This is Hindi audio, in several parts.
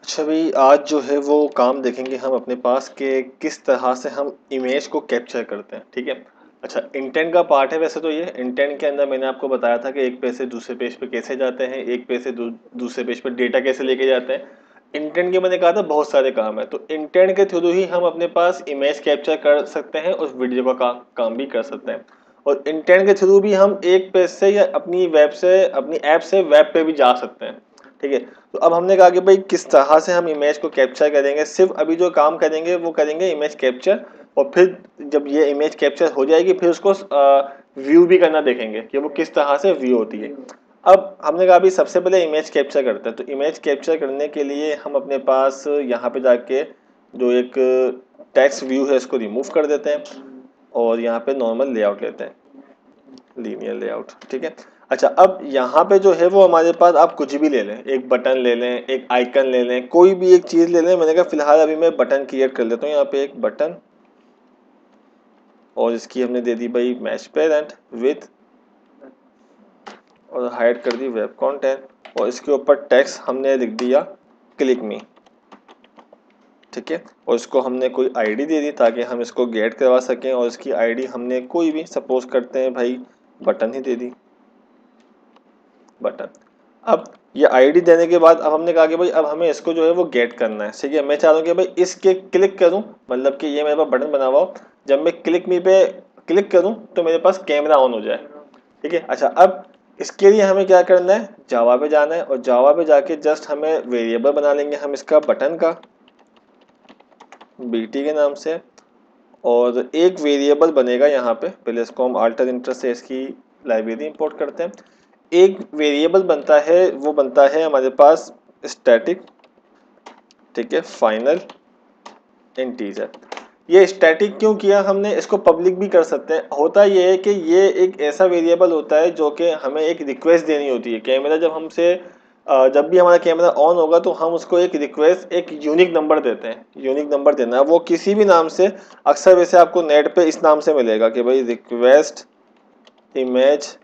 अच्छा भाई, आज जो है वो काम देखेंगे हम अपने पास के किस तरह से हम इमेज को कैप्चर करते हैं। ठीक है। अच्छा, इंटेंट का पार्ट है वैसे तो ये। इंटेंट के अंदर मैंने आपको बताया था कि एक पेज से दूसरे पेज पे कैसे जाते हैं, एक पेज से दूसरे पेज पे डेटा कैसे लेके जाते हैं। इंटेंट के मैंने कहा था बहुत सारे काम है, तो इंटेंट के थ्रू ही हम अपने पास इमेज कैप्चर कर सकते हैं और वीडियो का काम भी कर सकते हैं। और इंटेंट के थ्रू भी हम एक पेज से या अपनी वेब से, अपनी ऐप से वेब पे भी जा सकते हैं। ठीक है। तो अब हमने कहा कि भाई किस तरह से हम इमेज को कैप्चर करेंगे। सिर्फ अभी जो काम करेंगे वो करेंगे इमेज कैप्चर, और फिर जब ये इमेज कैप्चर हो जाएगी फिर उसको व्यू भी करना देखेंगे कि वो किस तरह से व्यू होती है। अब हमने कहा अभी सबसे पहले इमेज कैप्चर करते हैं, तो इमेज कैप्चर करने के लिए हम अपने पास यहाँ पे जाके जो एक टेक्स्ट व्यू है इसको रिमूव कर देते हैं और यहाँ पे नॉर्मल लेआउट लेते हैं, लीनियर लेआउट। ठीक है। अच्छा, अब यहाँ पे जो है वो हमारे पास आप कुछ भी ले लें, एक बटन ले लें, एक आइकन ले लें, कोई भी एक चीज ले लें। मैंने कहा फिलहाल अभी मैं बटन क्रिएट कर लेता हूँ। यहाँ पे एक बटन, और इसकी हमने दे दी भाई मैच पेरेंट विथ, और हाइड कर दी वेब कंटेंट, और इसके ऊपर टेक्स्ट हमने लिख दिया क्लिक मी। ठीक है। और इसको हमने कोई आईडी दे दी ताकि हम इसको गेट करवा सकें, और इसकी आईडी हमने कोई भी सपोज करते हैं भाई बटन ही दे दी, बटन। अब ये आईडी देने के बाद अब हमने कहा कि भाई अब हमें इसको जो है वो गेट करना है। ठीक है। मैं चाह रहा हूँ कि भाई इसके क्लिक करूँ, मतलब कि ये मेरे पास बटन बना हुआ हो, जब मैं क्लिक मी पे क्लिक करूँ तो मेरे पास कैमरा ऑन हो जाए। ठीक है। अच्छा, अब इसके लिए हमें क्या करना है, जावा पे जाना है, और जावा पे जाके जस्ट हमें वेरिएबल बना लेंगे हम इसका बटन का बीटी के नाम से। और एक वेरिएबल बनेगा यहाँ पे, पहले इसको हम अल्टर इंटर से इसकी लाइब्रेरी इंपोर्ट करते हैं। एक वेरिएबल बनता है, वो बनता है हमारे पास स्टैटिक। ठीक है, फाइनल इंटीजर। ये स्टैटिक क्यों किया हमने, इसको पब्लिक भी कर सकते हैं। होता ये है कि ये एक ऐसा वेरिएबल होता है जो कि हमें एक रिक्वेस्ट देनी होती है। कैमरा जब हमसे जब भी हमारा कैमरा ऑन होगा तो हम उसको एक रिक्वेस्ट, एक यूनिक नंबर देते हैं। यूनिक नंबर देना है वो किसी भी नाम से, अक्सर वैसे आपको नेट पे इस नाम से मिलेगा कि भाई रिक्वेस्ट इमेज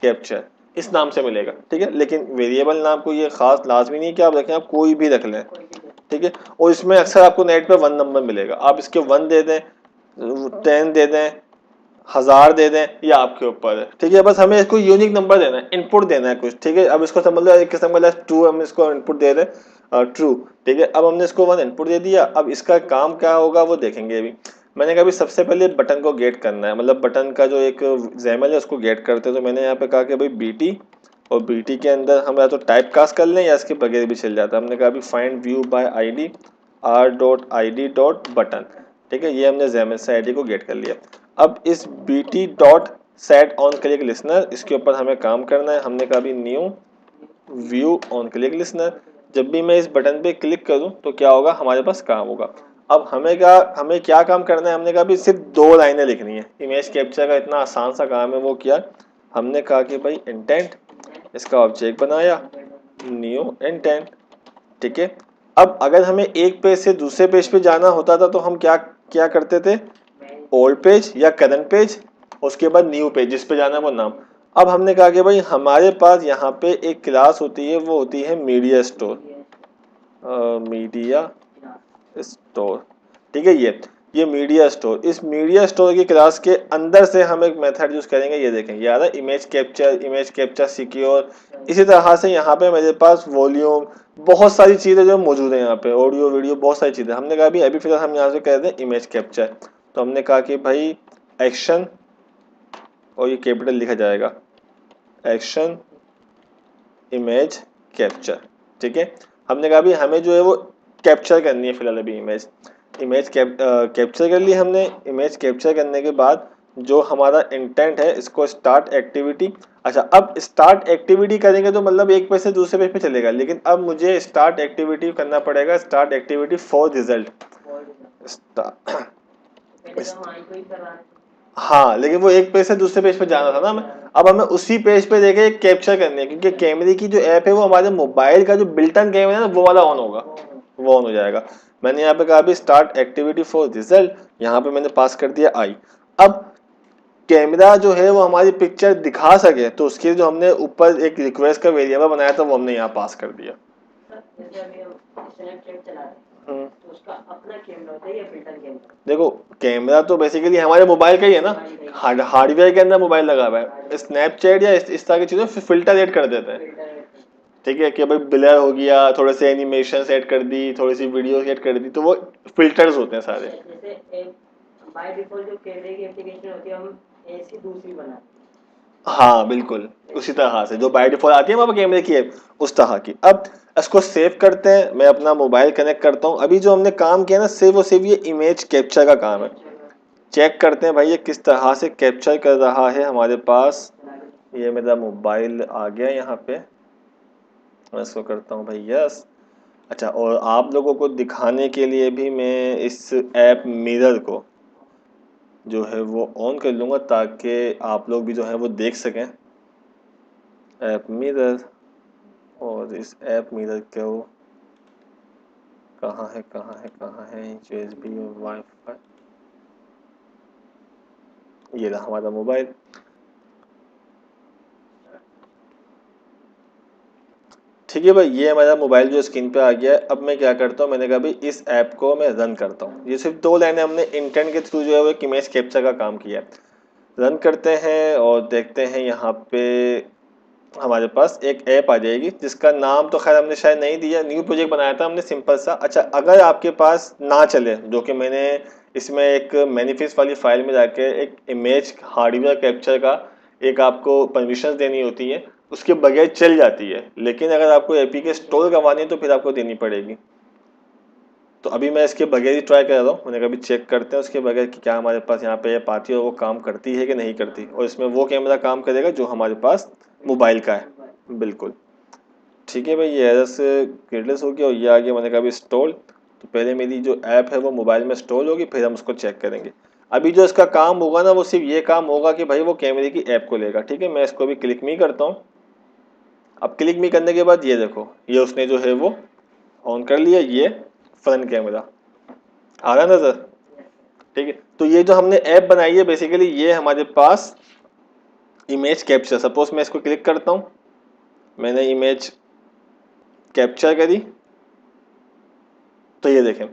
कैप्चर, इस नाम से मिलेगा। ठीक है। लेकिन वेरिएबल नाम को ये खास लाजमी नहीं कि आप रखें, आप कोई भी रख लें। ठीक है। और इसमें अक्सर आपको नेट पे 1 नंबर मिलेगा, आप इसके 1 दे दें, 10 दे दें, 1000 दे दें, ये आपके ऊपर है। ठीक है। बस हमें इसको यूनिक नंबर देना है, इनपुट देना है कुछ। ठीक है। अब इसको समझ लो एक किस्म का ट्रू, हम इसको इनपुट दे रहे हैं ट्रू। ठीक है। अब हमने इसको 1 इनपुट दे दिया। अब इसका काम क्या होगा वो देखेंगे अभी। मैंने कहा सबसे पहले बटन को गेट करना है, मतलब बटन का जो एक जैमल है उसको गेट करते हैं। तो मैंने यहाँ पे कहा कि भाई बीटी, और बीटी के अंदर हम या तो टाइप कास्ट कर लें या इसके बगैर भी चल जाता है। हमने कहा अभी फाइंड व्यू बाय आईडी r.id.बटन। ठीक है। ये हमने जैमल से आईडी को गेट कर लिया। अब इस bt dot set on click listener, इसके ऊपर हमें काम करना है। हमने कहा अभी new view on click listener. जब भी मैं इस बटन पे क्लिक करूं तो क्या होगा, हमारे पास काम होगा। अब हमें क्या काम करना है, हमने कहा भी सिर्फ 2 लाइनें लिखनी है। इमेज कैप्चर का इतना आसान सा काम है, वो किया हमने कहा कि भाई इंटेंट, इसका ऑब्जेक्ट बनाया न्यू इंटेंट। ठीक है। अब अगर हमें एक पेज से दूसरे पेज पे जाना होता था तो हम क्या क्या करते थे, ओल्ड पेज या करंट पेज, उसके बाद न्यू पेज, जिस पे जाना है वो नाम। अब हमने कहा कि भाई हमारे पास यहाँ पे एक क्लास होती है, वो होती है मीडिया स्टोर, मीडिया स्टोर। ठीक है। ये मीडिया स्टोर, इस मीडिया स्टोर की क्लास के अंदर से हम एक मेथड यूज करेंगे। ये देखें, ये आ रहा है इमेज कैप्चर सिक्योर। इसी तरह से यहाँ पे मेरे पास वॉल्यूम, बहुत सारी चीजें जो मौजूद है यहाँ पे, ऑडियो वीडियो, बहुत सारी चीजें। हमने कहा अभी फिलहाल हम यहाँ से कर दें इमेज कैप्चर। तो हमने कहा कि भाई एक्शन, और ये कैपिटल लिखा जाएगा, एक्शन इमेज कैप्चर। ठीक है। हमने कहा भी हमें जो है वो कैप्चर करनी है फिलहाल अभी इमेज कैप्चर कर ली हमने। इमेज कैप्चर करने के बाद जो हमारा इंटेंट है, इसको स्टार्ट एक्टिविटी। अच्छा, अब स्टार्ट एक्टिविटी करेंगे तो मतलब एक पेज से दूसरे पेज पे चलेगा, लेकिन अब मुझे स्टार्ट एक्टिविटी करना पड़ेगा, स्टार्ट एक्टिविटी फॉर रिजल्ट। हाँ, लेकिन वो एक पेज से दूसरे पेज पे जाना था ना हमें। अब हमें उसी पेज पे देखे कैप्चर करनी है, क्योंकि कैमरे की जो ऐप है वो हमारे मोबाइल का जो बिल्ट इन कैमरा है ना, वो वाला ऑन होगा, वो ऑन हो जाएगा। मैंने यहाँ पे कहा अभी स्टार्ट एक्टिविटी फॉर रिजल्ट, यहाँ पे मैंने पास कर दिया आई। अब कैमरा जो है वो हमारी पिक्चर दिखा सके, तो उसके जो हमने ऊपर एक रिक्वेस्ट का वेरिएबल बनाया था वो हमने यहाँ पास कर दिया। तो उसका अपना कैमरा होता है या फिल्टर कैमरा? देखो कैमरा तो बेसिकली हमारे मोबाइल का ही है ना, हार्डवेयर के अंदर मोबाइल लगा हुआ है। स्नैपचैट या इस तरह की चीज़ें फिल्टर ऐड कर देते हैं, ठीक है, कि भाई ब्लर हो गया, थोड़े से एनिमेशन ऐड कर दी, थोड़ी सी वीडियो ऐड कर दी, तो वो फिल्टर्स होते हैं सारे। जैसे बाय डिफॉल्ट जो कैमरे की एप्लीकेशन होती है हम ऐसी दूसरी बनाते हैं। हाँ बिल्कुल, उसी तरह से जो बाय डिफॉल्ट आती है वहाँ पर कैमरे की ऐप, उस तरह की। अब इसको सेव करते हैं, मैं अपना मोबाइल कनेक्ट करता हूँ। अभी जो हमने काम किया ना सिर्फ और सिर्फ ये इमेज कैप्चर का काम है। चेक करते हैं भाई ये किस तरह से कैप्चर कर रहा है हमारे पास। ये मेरा मोबाइल आ गया यहाँ पे, मैं इसको करता हूँ भाई यस। अच्छा, और आप लोगों को दिखाने के लिए भी मैं इस ऐप मिरर को जो है वो ऑन कर लूँगा ताकि आप लोग भी जो है वो देख सकें ऐप मिरर। और इस ऐप मिरर को कहाँ है USB और वाईफाई, ये रहा हमारा मोबाइल। ठीक है भाई, ये हमारा मोबाइल जो स्क्रीन पे आ गया है। अब मैं क्या करता हूँ, मैंने कहा भाई इस ऐप को मैं रन करता हूँ। ये सिर्फ 2 लाइनें हमने इंटेंट के थ्रू जो है वो एक इमेज कैप्चर का काम किया है। रन करते हैं और देखते हैं यहाँ पे हमारे पास एक ऐप आ जाएगी जिसका नाम तो खैर हमने शायद नहीं दिया, न्यू प्रोजेक्ट बनाया था हमने सिंपल सा। अच्छा, अगर आपके पास ना चले, जो कि मैंने इसमें एक मैनिफेस्ट वाली फाइल में जाके एक इमेज हार्डवेयर कैप्चर का एक आपको परमिशन देनी होती है, उसके बगैर चल जाती है, लेकिन अगर आपको एपीके स्टोर करवानी है तो फिर आपको देनी पड़ेगी। तो अभी मैं इसके बगैर ही ट्राई कर रहा हूँ, मैंने कहा चेक करते हैं उसके बगैर कि क्या हमारे पास यहाँ पे ऐप आती है और वो काम करती है कि नहीं करती, और इसमें वो कैमरा काम करेगा जो हमारे पास मोबाइल का है। बिल्कुल ठीक है भाई, ये एरर्स केयरलेस हो गया और ये आ गया। मैंने कहा अभी स्टॉल, तो पहले मेरी जो ऐप है वो मोबाइल में स्टॉल होगी, फिर हम उसको चेक करेंगे। अभी जो इसका काम होगा ना वो सिर्फ ये काम होगा कि भाई वो कैमरे की ऐप को लेगा। ठीक है, मैं इसको भी क्लिक मी करता हूँ। अब क्लिक मी करने के बाद ये देखो, ये उसने जो है वो ऑन कर लिया, ये फ्रंट कैमरा आ रहा नजर। ठीक है, तो ये जो हमने ऐप बनाई है बेसिकली ये हमारे पास इमेज कैप्चर, सपोज मैं इसको क्लिक करता हूँ, मैंने इमेज कैप्चर करी, तो ये देखें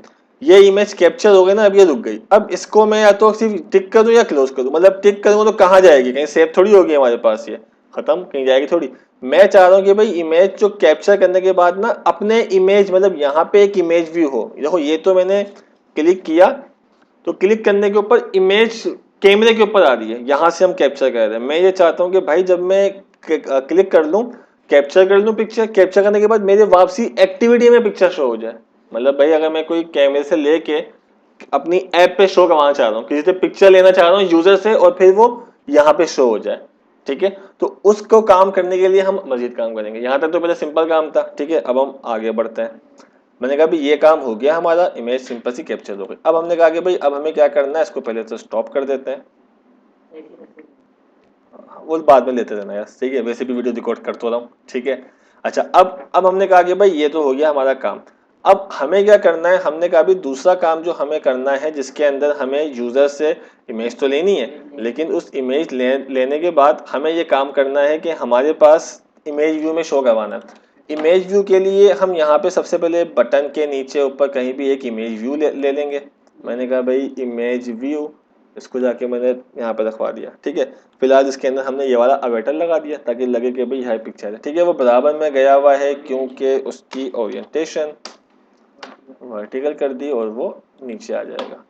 ये इमेज कैप्चर हो गई ना। अब ये रुक गई, अब इसको मैं या तो सिर्फ टिक करूँ या क्लोज करूँ, मतलब टिक करूँगा तो कहाँ जाएगी, कहीं सेव थोड़ी होगी हमारे पास, ये खत्म कहीं जाएगी थोड़ी। मैं चाह रहा हूँ कि भाई इमेज जो कैप्चर करने के बाद ना अपने इमेज, मतलब यहाँ पे एक इमेज व्यू हो। देखो ये तो मैंने क्लिक किया, तो क्लिक करने के ऊपर इमेज कैमरे के ऊपर आ रही है, यहाँ से हम कैप्चर कर रहे हैं। मैं ये चाहता हूँ कि भाई जब मैं क्लिक कर लूँ, कैप्चर कर लूँ पिक्चर, कैप्चर करने के बाद मेरे वापसी एक्टिविटी में पिक्चर शो हो जाए। मतलब भाई अगर मैं कोई कैमरे से लेके अपनी ऐप पे शो करवाना चाह रहा हूँ, किसी से पिक्चर लेना चाह रहा हूँ यूजर से, और फिर वो यहाँ पे शो हो जाए। ठीक है, तो उसको काम करने के लिए हम मजीद काम करेंगे। यहाँ तक तो पहले सिंपल काम था। ठीक है, अब हम आगे बढ़ते हैं। मैंने कहा भाई ये काम हो गया हमारा, इमेज सिंपल सी कैप्चर हो गई। अब हमने कहा कि भाई अब हमें क्या करना है, इसको पहले तो स्टॉप कर देते हैं, वो बाद में लेते रहना यार। ठीक है, वैसे भी वीडियो रिकॉर्ड कर तो रहा हूँ। ठीक है, अच्छा अब हमने कहा कि भाई ये तो हो गया हमारा काम। अब हमें क्या करना है, हमने कहा भी दूसरा काम जो हमें करना है जिसके अंदर हमें यूजर से इमेज तो लेनी है, लेकिन उस इमेज लेने के बाद हमें ये काम करना है कि हमारे पास इमेज व्यू में शो करवाना है। इमेज व्यू के लिए हम यहाँ पे सबसे पहले बटन के नीचे ऊपर कहीं भी एक इमेज व्यू ले लेंगे। मैंने कहा भाई इमेज व्यू, इसको जाके मैंने यहाँ पे रखवा दिया। ठीक है, फिलहाल इसके अंदर हमने ये वाला अवेटर लगा दिया ताकि लगे कि भाई हाई पिक्चर है। ठीक है, वो बराबर में गया हुआ है क्योंकि उसकी ओरिएंटेशन वर्टिकल कर दी और वो नीचे आ जाएगा।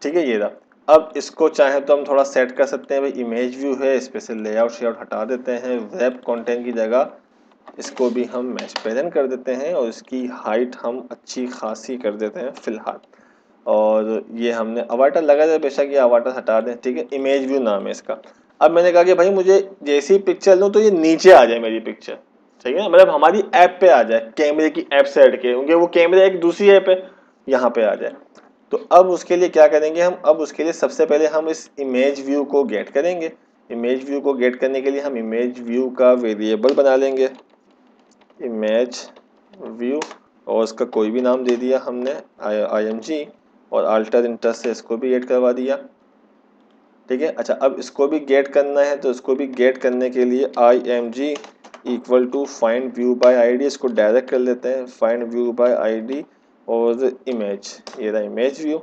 ठीक है, ये रहा। अब इसको चाहे तो हम थोड़ा सेट कर सकते हैं। भाई इमेज व्यू है, इस पे से लेआउट शेआउट हटा देते हैं, वेब कंटेंट की जगह इसको भी हम मैच पेरेंट कर देते हैं और इसकी हाइट हम अच्छी खासी कर देते हैं फिलहाल। और ये हमने अवाटर लगा दिया, बेशक ये अवाटर हटा दें। ठीक है, इमेज व्यू नाम है इसका। अब मैंने कहा कि भाई मुझे जैसी पिक्चर लूँ तो ये नीचे आ जाए मेरी पिक्चर। ठीक है, मतलब हमारी ऐप पे आ जाए, कैमरे की ऐप से हट के, क्योंकि वो कैमरा एक दूसरी ऐप है, यहाँ पे आ जाए। तो अब उसके लिए क्या करेंगे हम, अब उसके लिए सबसे पहले हम इस इमेज व्यू को गेट करेंगे। इमेज व्यू को गेट करने के लिए हम इमेज व्यू का वेरिएबल बना लेंगे, इमेज व्यू, और उसका कोई भी नाम दे दिया हमने img, और अल्टर इंटर से इसको भी ऐड करवा दिया। ठीक है, अच्छा अब इसको भी गेट करना है, तो इसको भी गेट करने के लिए img equal to find view by ID, इसको डायरेक्ट कर लेते हैं, फाइंड व्यू बाय आईडी और इमेज, ये रहा इमेज व्यू,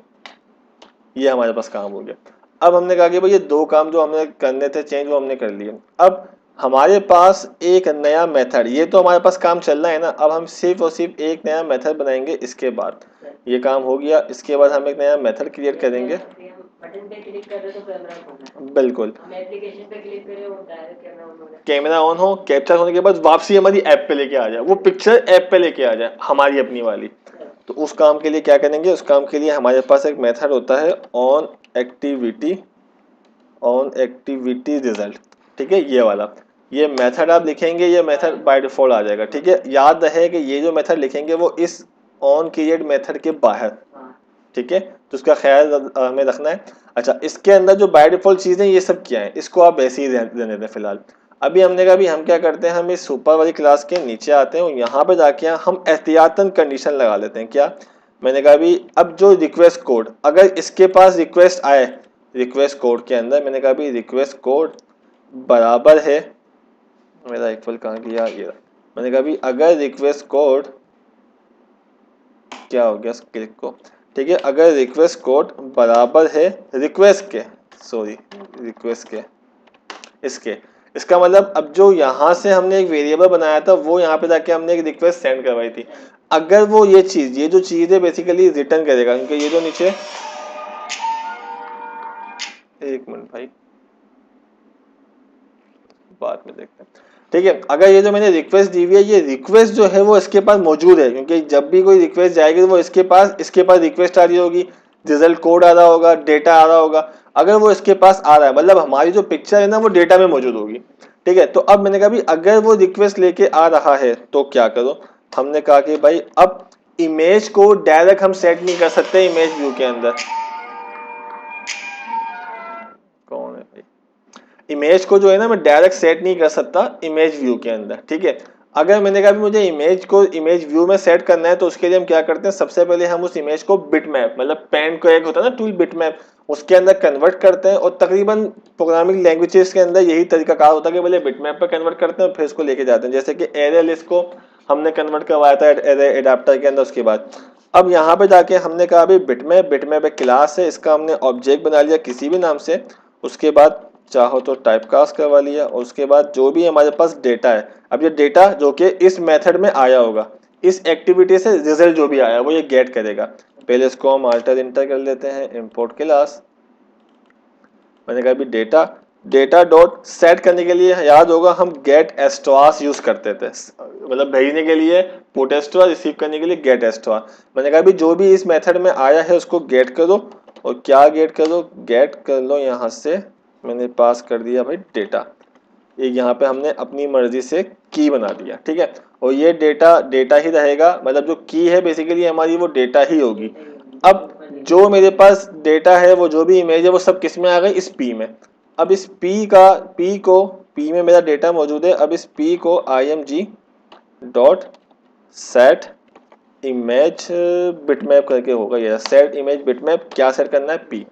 ये हमारे पास काम हो गया। अब हमने कहा कि भाई ये दो काम जो हमें करने थे चेंज वो हमने कर लिए। अब हमारे पास एक नया मेथड, ये तो हमारे पास काम चल रहा है ना, अब हम सिर्फ और सिर्फ एक नया मेथड बनाएंगे। इसके बाद ये काम हो गया, इसके बाद हम एक नया मेथड क्रिएट करेंगे। बटन पे क्लिक करें तो कैमरा खोलना है, बिल्कुल, हम एप्लीकेशन पे क्लिक करें और डायरेक्ट कैमरा ऑन होगा, कैमरा ऑन हो, कैप्चर होने के बाद वापसी हमारी ऐप पे लेके आ जाए, वो पिक्चर ऐप पे लेके आ जाए हमारी अपनी वाली। तो उस काम के लिए क्या करेंगे, उस काम के लिए हमारे पास एक मेथड होता है ऑन एक्टिविटी रिजल्ट, ठीक है, ये वाला, ये मेथड आप लिखेंगे, ये मेथड बाय डिफॉल्ट आ जाएगा। ठीक है, याद रहे कि ये जो मेथड लिखेंगे वो इस ऑन क्रिएट मेथड के बाहर, ठीक है, तो उसका ख्याल हमें रखना है। अच्छा, इसके अंदर जो बाय डिफॉल्ट चीजें ये सब क्या है, इसको आप ऐसे ही रहने दें फिलहाल। अभी हमने कहा, अभी हम क्या करते हैं, हम इस सुपर वाली क्लास के नीचे आते हैं और यहाँ पे जाके हम एहतियातन कंडीशन लगा लेते हैं। क्या मैंने कहा, अभी अब जो रिक्वेस्ट कोड, अगर इसके पास रिक्वेस्ट आए, रिक्वेस्ट कोड के अंदर मैंने कहा अभी रिक्वेस्ट कोड बराबर है, मेरा इक्वल कहाँ गया, ये मैंने कहा अभी अगर रिक्वेस्ट कोड क्या हो गया क्लिक को, ठीक है, अगर रिक्वेस्ट कोड बराबर है रिक्वेस्ट के, सॉरी रिक्वेस्ट के, इसके, इसका मतलब अब जो यहाँ से हमने एक वेरिएबल बनाया था वो यहाँ पे जाके हमने एक रिक्वेस्ट सेंड करवाई थी, अगर वो ये जो चीज है बेसिकली रिटर्न करेगा, क्योंकि ये जो नीचे, एक मिनट भाई बाद में देखते हैं, ठीक है, अगर ये जो मैंने रिक्वेस्ट दी हुई है, ये रिक्वेस्ट जो है वो इसके पास मौजूद है, क्योंकि जब भी कोई रिक्वेस्ट जाएगी तो वो इसके पास रिक्वेस्ट आ रही होगी, रिजल्ट कोड आ रहा होगा, डेटा आ रहा होगा, अगर वो इसके पास आ रहा है मतलब हमारी जो पिक्चर है ना वो डेटा में मौजूद होगी। ठीक है, तो अब मैंने कहा भी अगर वो रिक्वेस्ट लेके आ रहा है तो क्या करो, हमने कहा कि भाई अब इमेज को डायरेक्ट हम सेट नहीं कर सकते इमेज व्यू के अंदर, कौन है भाई, इमेज को जो है ना मैं डायरेक्ट सेट नहीं कर सकता इमेज व्यू के अंदर। ठीक है, अगर मैंने कहा मुझे इमेज को इमेज व्यू में सेट करना है तो उसके लिए हम क्या करते हैं, सबसे पहले हम उस इमेज को बिटमैप, मतलब पेन को एक होता है ना टूल बिटमैप, उसके अंदर कन्वर्ट करते हैं, और तकरीबन प्रोग्रामिंग लैंग्वेजेस के अंदर यही तरीकाकार होता है कि पहले बिटमैप पर कन्वर्ट करते हैं और फिर इसको लेके जाते हैं, जैसे कि एरे लिस्ट को हमने कन्वर्ट करवाया था एरे एडाप्टर के अंदर। उसके बाद अब यहाँ पे जाके हमने कहा अभी बिटमैप एक क्लास है, इसका हमने ऑब्जेक्ट बना लिया किसी भी नाम से, उसके बाद चाहो तो टाइपकास्ट करवा लिया, और उसके बाद जो भी हमारे पास डेटा है, अब ये डेटा जो कि इस मेथड में आया होगा, इस एक्टिविटी से रिजल्ट जो भी आया वो ये गेट करेगा। पहले इसको हम अल्टर इंटर कर लेते हैं, इंपोर्ट क्लास, मैंने कहा अभी डेटा डॉट सेट करने के लिए याद होगा हम गेट एस्ट्रास यूज करते थे, मतलब भेजने के लिए पुट एस्ट्रा, रिसीव करने के लिए गेट एस्ट्रा। मैंने कहा अभी जो भी इस मेथड में आया है उसको गेट करो, और क्या गेट करो, गेट कर लो यहाँ से, मैंने पास कर दिया भाई डेटा, एक यहाँ पे हमने अपनी मर्जी से की बना दिया। ठीक है, और ये डेटा ही रहेगा, मतलब जो की है बेसिकली हमारी वो डेटा ही होगी। अब जो मेरे पास डेटा है, वो जो भी इमेज है वो सब किस में आ गई, इस पी में। अब इस पी में मेरा डेटा मौजूद है, अब इस पी को img dot set image bitmap करके होगा, ये सेट इमेज बिटमैप, क्या सेट करना है, पी।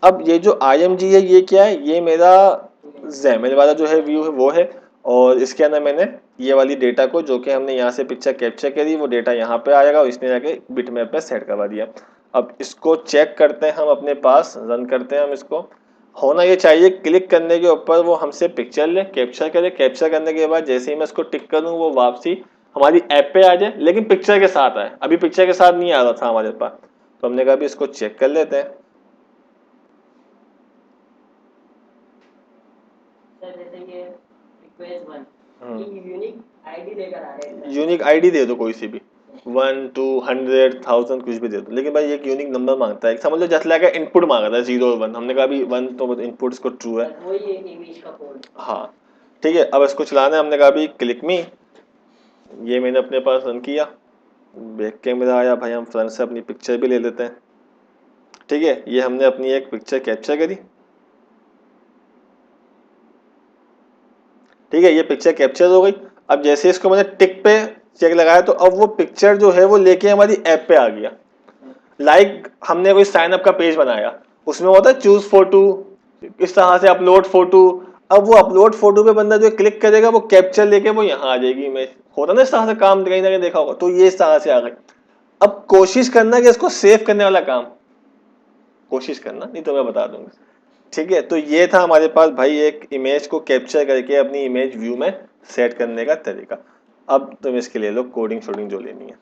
अब ये जो img है ये क्या है, ये मेरा जैमल वाला जो है व्यू है वो है, और इसके अंदर मैंने ये वाली डेटा को जो कि हमने यहाँ से पिक्चर कैप्चर करी वो डेटा यहाँ पे आएगा, और इसने जाके बिटमैप में सेट करवा दिया। अब इसको चेक करते हैं हम अपने पास, रन करते हैं हम इसको, होना ये चाहिए क्लिक करने के ऊपर वो हमसे पिक्चर ले, कैप्चर करे, कैप्चर करने के बाद जैसे ही मैं इसको टिक करूँ वो वापसी हमारी ऐप पे आ जाए, लेकिन पिक्चर के साथ आए, अभी पिक्चर के साथ नहीं आ रहा था हमारे पास, तो हमने कहा अभी इसको चेक कर लेते हैं। जैसे ये रिक्वेस्ट 1 यूनिक आईडी लेकर आ रहे हैं, यूनिक आईडी दे दो कोई सी भी, 1 2 100 1000 कुछ भी दे दो, लेकिन भाई एक यूनिक नंबर मांगता है, समझ लो जैसे लगा इनपुट मांगा था 0 और 1, हमने कहा अभी 1 तो इनपुट इसको ट्रू है, वही एक इमेज का कोड। हाँ ठीक है, अब इसको चलाना है, हमने कहा अभी क्लिक मी, ये मैंने अपने पास रन किया, बैक कैमरा आया, भाई हम फ्रंट से अपनी पिक्चर भी ले लेते हैं। ठीक है, ये हमने अपनी एक पिक्चर कैप्चर करी, ठीक है, ये पिक्चर कैप्चर हो गई। अब जैसे इसको मैंने टिक पे चेक लगाया तो अब वो पिक्चर जो है वो लेके हमारी ऐप पे आ गया, लाइक हमने कोई साइन अप का पेज बनाया, उसमें होता है चूज फोटो, इस तरह से अपलोड फोटो, अब वो अपलोड फोटो पे बंदा जो क्लिक करेगा वो कैप्चर लेके वो यहाँ आ जाएगी इमेज, होता ना इस तरह से काम, कहीं ना कहीं देखा होगा, तो ये इस तरह से आ गई। अब कोशिश करना कि इसको सेव करने वाला काम कोशिश करना, नहीं तो मैं बता दूंगा। ठीक है, तो ये था हमारे पास भाई एक इमेज को कैप्चर करके अपनी इमेज व्यू में सेट करने का तरीका। अब तुम इसके ले लो कोडिंग शोडिंग जो लेनी है।